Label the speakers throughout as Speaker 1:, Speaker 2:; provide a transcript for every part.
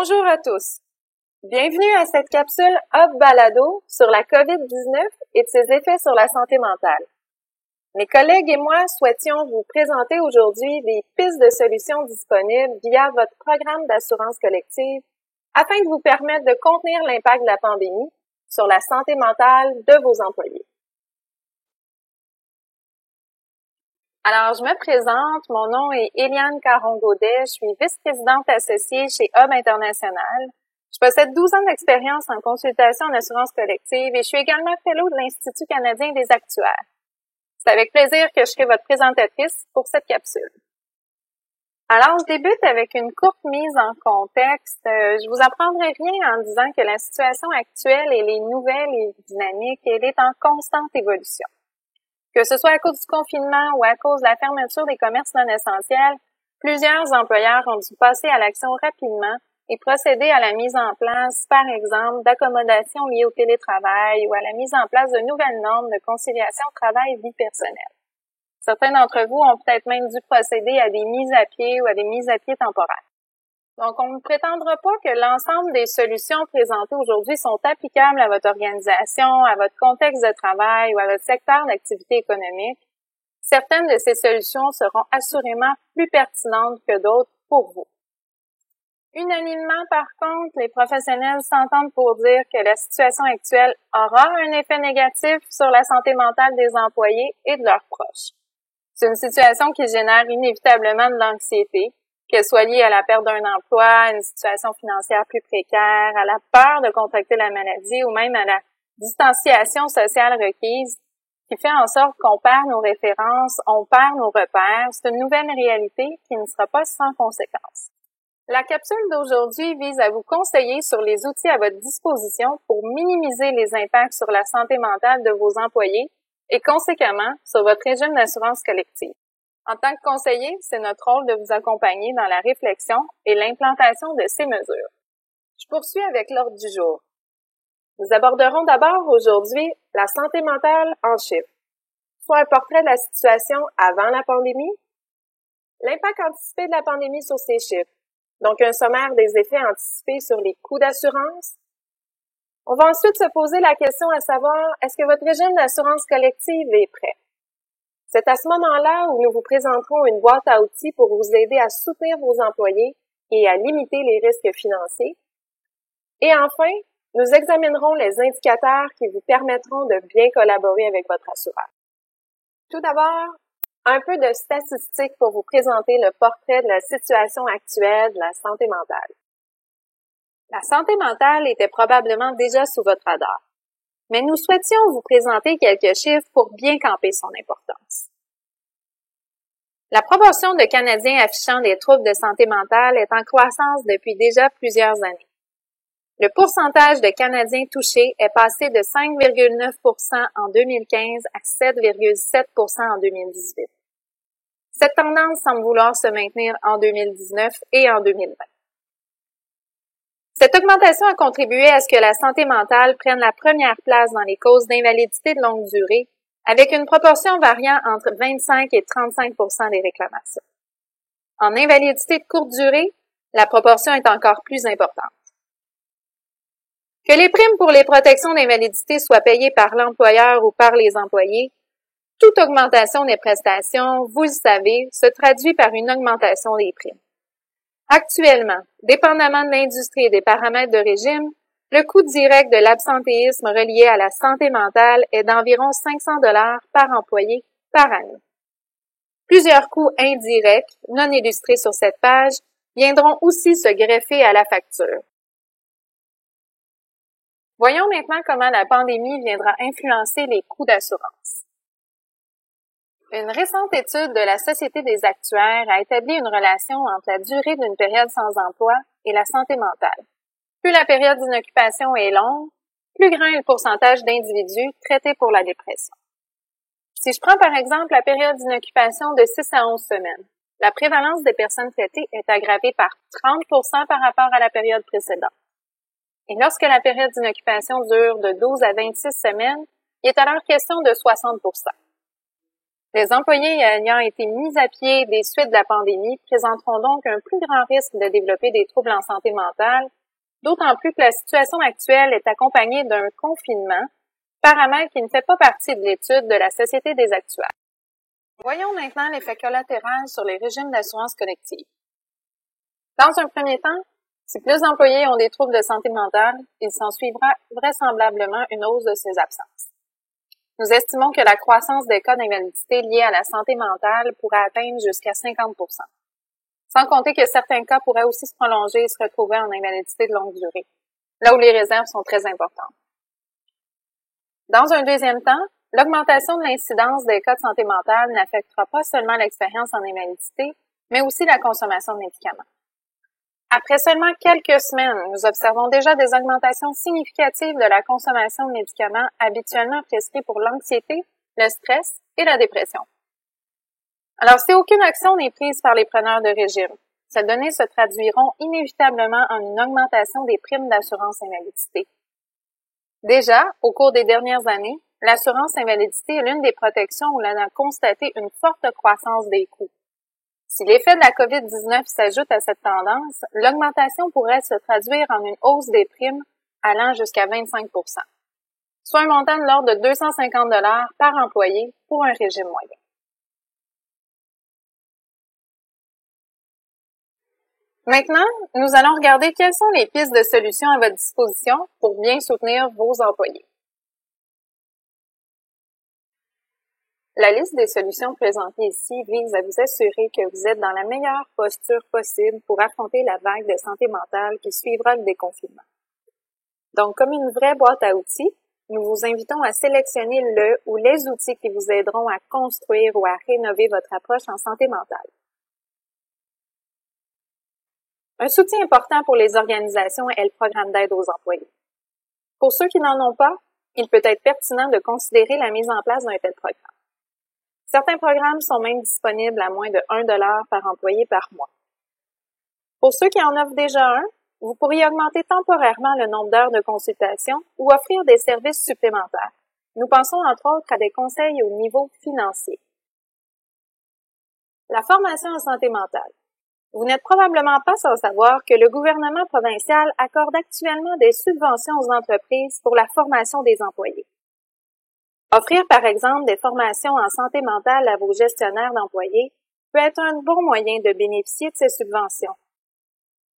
Speaker 1: Bonjour à tous. Bienvenue à cette capsule Hub Balado sur la COVID-19 et de ses effets sur la santé mentale. Mes collègues et moi souhaitions vous présenter aujourd'hui des pistes de solutions disponibles via votre programme d'assurance collective afin de vous permettre de contenir l'impact de la pandémie sur la santé mentale de vos employés. Alors, je me présente, mon nom est Éliane Caron-Gaudet, je suis vice-présidente associée chez Hub International. Je possède 12 ans d'expérience en consultation en assurance collective et je suis également fellow de l'Institut canadien des actuaires. C'est avec plaisir que je serai votre présentatrice pour cette capsule. Alors, je débute avec une courte mise en contexte. Je vous apprendrai rien en disant que la situation actuelle, elle est nouvelle et dynamique, elle est en constante évolution. Que ce soit à cause du confinement ou à cause de la fermeture des commerces non essentiels, plusieurs employeurs ont dû passer à l'action rapidement et procéder à la mise en place, par exemple, d'accommodations liées au télétravail ou à la mise en place de nouvelles normes de conciliation travail-vie personnelle. Certains d'entre vous ont peut-être même dû procéder à des mises à pied ou à des mises à pied temporaires. Donc, on ne prétendra pas que l'ensemble des solutions présentées aujourd'hui sont applicables à votre organisation, à votre contexte de travail ou à votre secteur d'activité économique. Certaines de ces solutions seront assurément plus pertinentes que d'autres pour vous. Unanimement, par contre, les professionnels s'entendent pour dire que la situation actuelle aura un effet négatif sur la santé mentale des employés et de leurs proches. C'est une situation qui génère inévitablement de l'anxiété, qu'elle soit liée à la perte d'un emploi, à une situation financière plus précaire, à la peur de contracter la maladie ou même à la distanciation sociale requise, qui fait en sorte qu'on perd nos références, on perd nos repères. C'est une nouvelle réalité qui ne sera pas sans conséquences. La capsule d'aujourd'hui vise à vous conseiller sur les outils à votre disposition pour minimiser les impacts sur la santé mentale de vos employés et conséquemment sur votre régime d'assurance collective. En tant que conseiller, c'est notre rôle de vous accompagner dans la réflexion et l'implantation de ces mesures. Je poursuis avec l'ordre du jour. Nous aborderons d'abord aujourd'hui la santé mentale en chiffres, soit un portrait de la situation avant la pandémie, l'impact anticipé de la pandémie sur ces chiffres, donc un sommaire des effets anticipés sur les coûts d'assurance. On va ensuite se poser la question à savoir, est-ce que votre régime d'assurance collective est prêt? C'est à ce moment-là où nous vous présenterons une boîte à outils pour vous aider à soutenir vos employés et à limiter les risques financiers. Et enfin, nous examinerons les indicateurs qui vous permettront de bien collaborer avec votre assureur. Tout d'abord, un peu de statistiques pour vous présenter le portrait de la situation actuelle de la santé mentale. La santé mentale était probablement déjà sous votre radar, mais nous souhaitions vous présenter quelques chiffres pour bien camper son importance. La proportion de Canadiens affichant des troubles de santé mentale est en croissance depuis déjà plusieurs années. Le pourcentage de Canadiens touchés est passé de 5,9% en 2015 à 7,7% en 2018. Cette tendance semble vouloir se maintenir en 2019 et en 2020. Cette augmentation a contribué à ce que la santé mentale prenne la première place dans les causes d'invalidité de longue durée, avec une proportion variant entre 25 et 35% des réclamations. En invalidité de courte durée, la proportion est encore plus importante. Que les primes pour les protections d'invalidité soient payées par l'employeur ou par les employés, toute augmentation des prestations, vous le savez, se traduit par une augmentation des primes. Actuellement, dépendamment de l'industrie et des paramètres de régime, le coût direct de l'absentéisme relié à la santé mentale est d'environ 500 $ par employé par année. Plusieurs coûts indirects, non illustrés sur cette page, viendront aussi se greffer à la facture. Voyons maintenant comment la pandémie viendra influencer les coûts d'assurance. Une récente étude de la Société des actuaires a établi une relation entre la durée d'une période sans emploi et la santé mentale. Plus la période d'inoccupation est longue, plus grand est le pourcentage d'individus traités pour la dépression. Si je prends par exemple la période d'inoccupation de 6 à 11 semaines, la prévalence des personnes traitées est aggravée par 30% par rapport à la période précédente. Et lorsque la période d'inoccupation dure de 12 à 26 semaines, il est alors question de 60%. Les employés ayant été mis à pied des suites de la pandémie présenteront donc un plus grand risque de développer des troubles en santé mentale, d'autant plus que la situation actuelle est accompagnée d'un confinement, paramètre qui ne fait pas partie de l'étude de la Société des actuaires. Voyons maintenant l'effet collatéral sur les régimes d'assurance collective. Dans un premier temps, si plus d'employés ont des troubles de santé mentale, il s'en suivra vraisemblablement une hausse de ces absences. Nous estimons que la croissance des cas d'invalidité liés à la santé mentale pourrait atteindre jusqu'à 50%. Sans compter que certains cas pourraient aussi se prolonger et se retrouver en invalidité de longue durée, là où les réserves sont très importantes. Dans un deuxième temps, l'augmentation de l'incidence des cas de santé mentale n'affectera pas seulement l'expérience en invalidité, mais aussi la consommation de médicaments. Après seulement quelques semaines, nous observons déjà des augmentations significatives de la consommation de médicaments habituellement prescrits pour l'anxiété, le stress et la dépression. Alors, si aucune action n'est prise par les preneurs de régime, ces données se traduiront inévitablement en une augmentation des primes d'assurance invalidité. Déjà, au cours des dernières années, l'assurance invalidité est l'une des protections où l'on a constaté une forte croissance des coûts. Si l'effet de la COVID-19 s'ajoute à cette tendance, l'augmentation pourrait se traduire en une hausse des primes allant jusqu'à 25%, soit un montant de l'ordre de 250 $ par employé pour un régime moyen. Maintenant, nous allons regarder quelles sont les pistes de solutions à votre disposition pour bien soutenir vos employés. La liste des solutions présentées ici vise à vous assurer que vous êtes dans la meilleure posture possible pour affronter la vague de santé mentale qui suivra le déconfinement. Donc, comme une vraie boîte à outils, nous vous invitons à sélectionner le ou les outils qui vous aideront à construire ou à rénover votre approche en santé mentale. Un soutien important pour les organisations est le programme d'aide aux employés. Pour ceux qui n'en ont pas, il peut être pertinent de considérer la mise en place d'un tel programme. Certains programmes sont même disponibles à moins de 1 $ par employé par mois. Pour ceux qui en offrent déjà un, vous pourriez augmenter temporairement le nombre d'heures de consultation ou offrir des services supplémentaires. Nous pensons entre autres à des conseils au niveau financier. La formation en santé mentale. Vous n'êtes probablement pas sans savoir que le gouvernement provincial accorde actuellement des subventions aux entreprises pour la formation des employés. Offrir, par exemple, des formations en santé mentale à vos gestionnaires d'employés peut être un bon moyen de bénéficier de ces subventions.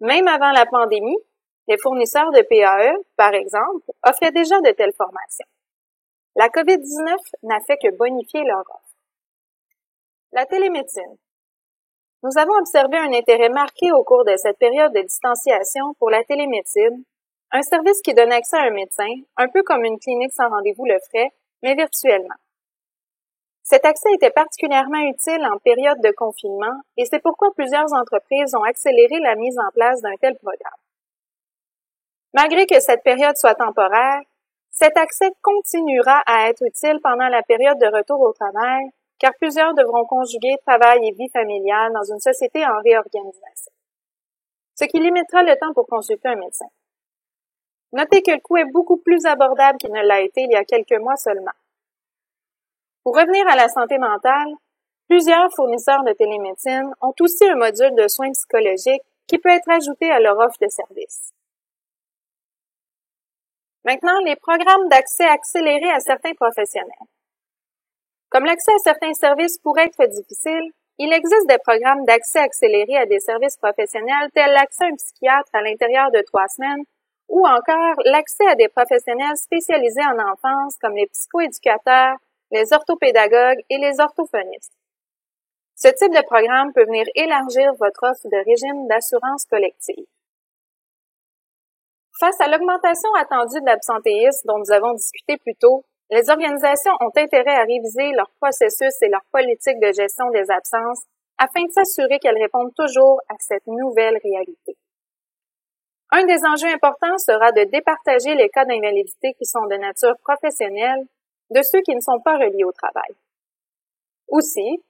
Speaker 1: Même avant la pandémie, les fournisseurs de PAE, par exemple, offraient déjà de telles formations. La COVID-19 n'a fait que bonifier leur offre. La télémédecine. Nous avons observé un intérêt marqué au cours de cette période de distanciation pour la télémédecine, un service qui donne accès à un médecin, un peu comme une clinique sans rendez-vous le ferait, mais virtuellement. Cet accès était particulièrement utile en période de confinement et c'est pourquoi plusieurs entreprises ont accéléré la mise en place d'un tel programme. Malgré que cette période soit temporaire, cet accès continuera à être utile pendant la période de retour au travail, car plusieurs devront conjuguer travail et vie familiale dans une société en réorganisation, ce qui limitera le temps pour consulter un médecin. Notez que le coût est beaucoup plus abordable qu'il ne l'a été il y a quelques mois seulement. Pour revenir à la santé mentale, plusieurs fournisseurs de télémédecine ont aussi un module de soins psychologiques qui peut être ajouté à leur offre de services. Maintenant, les programmes d'accès accéléré à certains professionnels. Comme l'accès à certains services pourrait être difficile, il existe des programmes d'accès accéléré à des services professionnels tels l'accès à un psychiatre à l'intérieur de 3 semaines ou encore l'accès à des professionnels spécialisés en enfance comme les psychoéducateurs, les orthopédagogues et les orthophonistes. Ce type de programme peut venir élargir votre offre de régime d'assurance collective. Face à l'augmentation attendue de l'absentéisme dont nous avons discuté plus tôt, les organisations ont intérêt à réviser leurs processus et leurs politiques de gestion des absences afin de s'assurer qu'elles répondent toujours à cette nouvelle réalité. Un des enjeux importants sera de départager les cas d'invalidité qui sont de nature professionnelle de ceux qui ne sont pas reliés au travail. Aussi,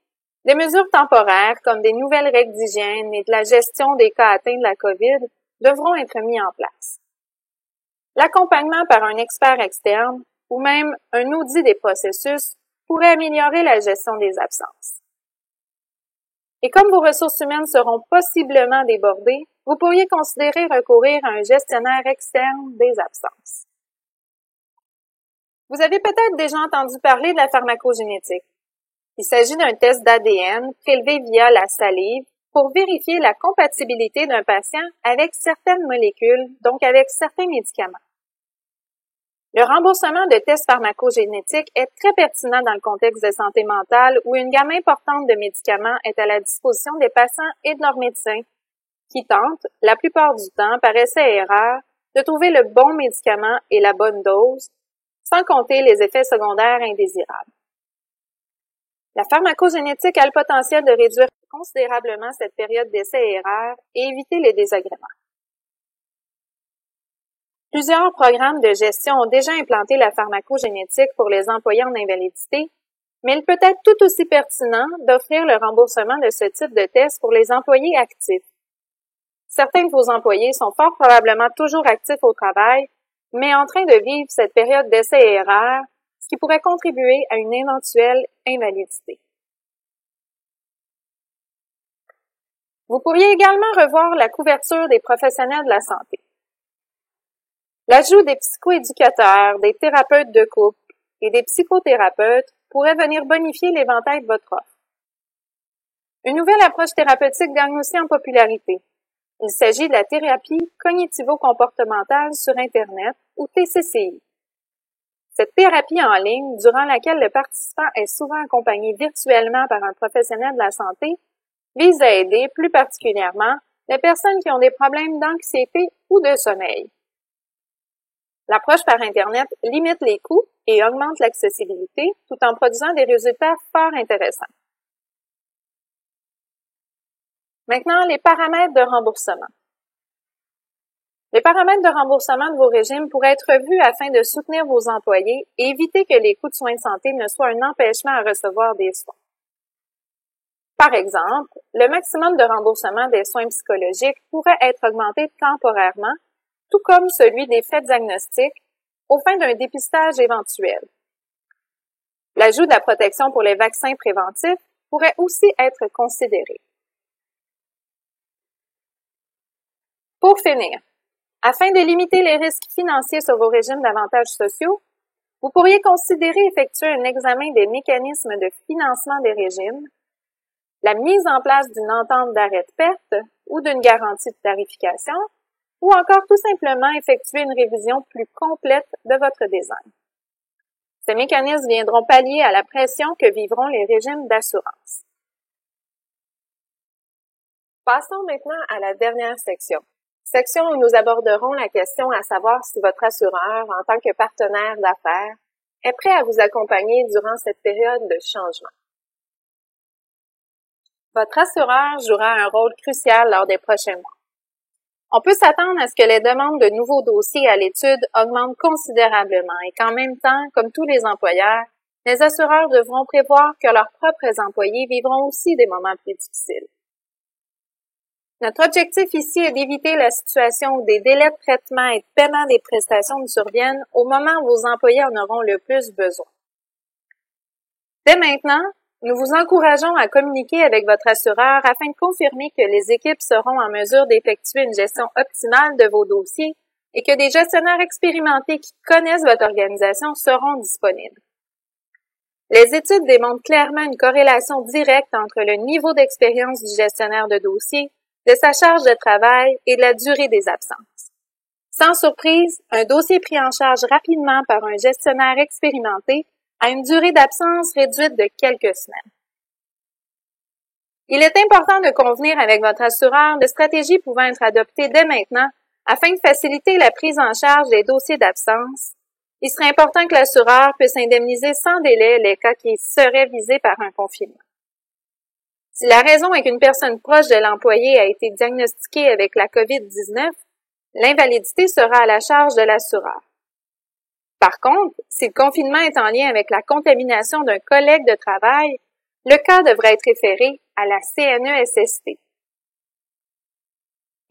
Speaker 1: des mesures temporaires comme des nouvelles règles d'hygiène et de la gestion des cas atteints de la COVID devront être mis en place. L'accompagnement par un expert externe ou même un audit des processus pourrait améliorer la gestion des absences. Et comme vos ressources humaines seront possiblement débordées, vous pourriez considérer recourir à un gestionnaire externe des absences. Vous avez peut-être déjà entendu parler de la pharmacogénétique. Il s'agit d'un test d'ADN prélevé via la salive pour vérifier la compatibilité d'un patient avec certaines molécules, donc avec certains médicaments. Le remboursement de tests pharmacogénétiques est très pertinent dans le contexte de santé mentale où une gamme importante de médicaments est à la disposition des patients et de leurs médecins, qui tentent, la plupart du temps, par essai et erreur, de trouver le bon médicament et la bonne dose, sans compter les effets secondaires indésirables. La pharmacogénétique a le potentiel de réduire considérablement cette période d'essai et erreur et éviter les désagréments. Plusieurs programmes de gestion ont déjà implanté la pharmacogénétique pour les employés en invalidité, mais il peut être tout aussi pertinent d'offrir le remboursement de ce type de test pour les employés actifs. Certains de vos employés sont fort probablement toujours actifs au travail, mais en train de vivre cette période d'essai et erreur, ce qui pourrait contribuer à une éventuelle invalidité. Vous pourriez également revoir la couverture des professionnels de la santé. L'ajout des psychoéducateurs, des thérapeutes de couple et des psychothérapeutes pourrait venir bonifier l'éventail de votre offre. Une nouvelle approche thérapeutique gagne aussi en popularité. Il s'agit de la thérapie cognitivo-comportementale sur Internet ou TCCI. Cette thérapie en ligne, durant laquelle le participant est souvent accompagné virtuellement par un professionnel de la santé, vise à aider plus particulièrement les personnes qui ont des problèmes d'anxiété ou de sommeil. L'approche par Internet limite les coûts et augmente l'accessibilité tout en produisant des résultats fort intéressants. Maintenant, les paramètres de remboursement. Les paramètres de remboursement de vos régimes pourraient être revus afin de soutenir vos employés et éviter que les coûts de soins de santé ne soient un empêchement à recevoir des soins. Par exemple, le maximum de remboursement des soins psychologiques pourrait être augmenté temporairement, tout comme celui des faits diagnostiques, aux fins d'un dépistage éventuel. L'ajout de la protection pour les vaccins préventifs pourrait aussi être considéré. Pour finir, afin de limiter les risques financiers sur vos régimes d'avantages sociaux, vous pourriez considérer effectuer un examen des mécanismes de financement des régimes, la mise en place d'une entente d'arrêt de perte ou d'une garantie de tarification, ou encore tout simplement effectuer une révision plus complète de votre design. Ces mécanismes viendront pallier à la pression que vivront les régimes d'assurance. Passons maintenant à la dernière section où nous aborderons la question à savoir si votre assureur, en tant que partenaire d'affaires, est prêt à vous accompagner durant cette période de changement. Votre assureur jouera un rôle crucial lors des prochains mois. On peut s'attendre à ce que les demandes de nouveaux dossiers à l'étude augmentent considérablement et qu'en même temps, comme tous les employeurs, les assureurs devront prévoir que leurs propres employés vivront aussi des moments plus difficiles. Notre objectif ici est d'éviter la situation où des délais de traitement et de paiement des prestations nous surviennent au moment où vos employés en auront le plus besoin. Dès maintenant, nous vous encourageons à communiquer avec votre assureur afin de confirmer que les équipes seront en mesure d'effectuer une gestion optimale de vos dossiers et que des gestionnaires expérimentés qui connaissent votre organisation seront disponibles. Les études démontrent clairement une corrélation directe entre le niveau d'expérience du gestionnaire de dossier, de sa charge de travail et de la durée des absences. Sans surprise, un dossier pris en charge rapidement par un gestionnaire expérimenté a une durée d'absence réduite de quelques semaines. Il est important de convenir avec votre assureur de stratégies pouvant être adoptées dès maintenant afin de faciliter la prise en charge des dossiers d'absence. Il serait important que l'assureur puisse indemniser sans délai les cas qui seraient visés par un confinement. Si la raison est qu'une personne proche de l'employé a été diagnostiquée avec la COVID-19, l'invalidité sera à la charge de l'assureur. Par contre, si le confinement est en lien avec la contamination d'un collègue de travail, le cas devrait être référé à la CNESST.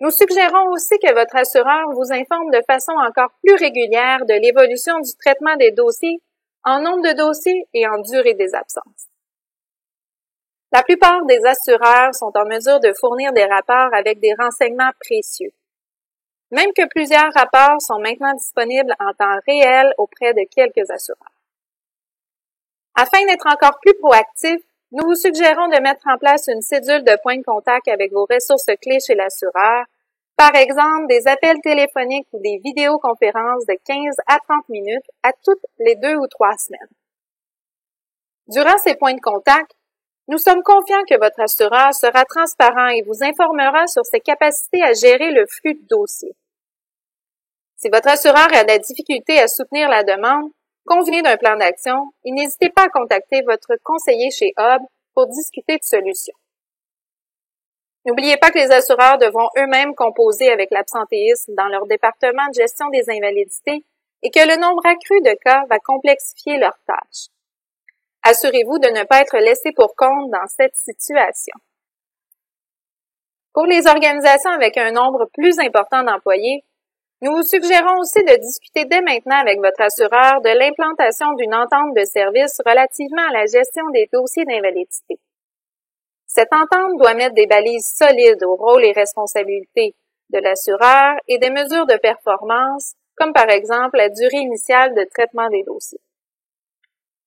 Speaker 1: Nous suggérons aussi que votre assureur vous informe de façon encore plus régulière de l'évolution du traitement des dossiers en nombre de dossiers et en durée des absences. La plupart des assureurs sont en mesure de fournir des rapports avec des renseignements précieux. Même que plusieurs rapports sont maintenant disponibles en temps réel auprès de quelques assureurs. Afin d'être encore plus proactif, nous vous suggérons de mettre en place une cédule de point de contact avec vos ressources clés chez l'assureur, par exemple des appels téléphoniques ou des vidéoconférences de 15 à 30 minutes à toutes les 2 ou 3 semaines. Durant ces points de contact, nous sommes confiants que votre assureur sera transparent et vous informera sur ses capacités à gérer le flux de dossiers. Si votre assureur a de la difficulté à soutenir la demande, convenez d'un plan d'action et n'hésitez pas à contacter votre conseiller chez Hub pour discuter de solutions. N'oubliez pas que les assureurs devront eux-mêmes composer avec l'absentéisme dans leur département de gestion des invalidités et que le nombre accru de cas va complexifier leurs tâches. Assurez-vous de ne pas être laissé pour compte dans cette situation. Pour les organisations avec un nombre plus important d'employés, nous vous suggérons aussi de discuter dès maintenant avec votre assureur de l'implantation d'une entente de service relativement à la gestion des dossiers d'invalidité. Cette entente doit mettre des balises solides aux rôles et responsabilités de l'assureur et des mesures de performance, comme par exemple la durée initiale de traitement des dossiers.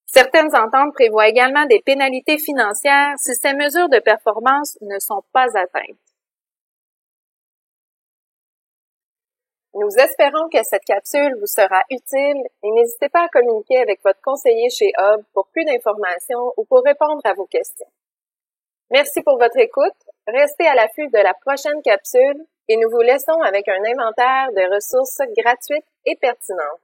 Speaker 1: Certaines ententes prévoient également des pénalités financières si ces mesures de performance ne sont pas atteintes. Nous espérons que cette capsule vous sera utile et n'hésitez pas à communiquer avec votre conseiller chez Hub pour plus d'informations ou pour répondre à vos questions. Merci pour votre écoute. Restez à l'affût de la prochaine capsule et nous vous laissons avec un inventaire de ressources gratuites et pertinentes.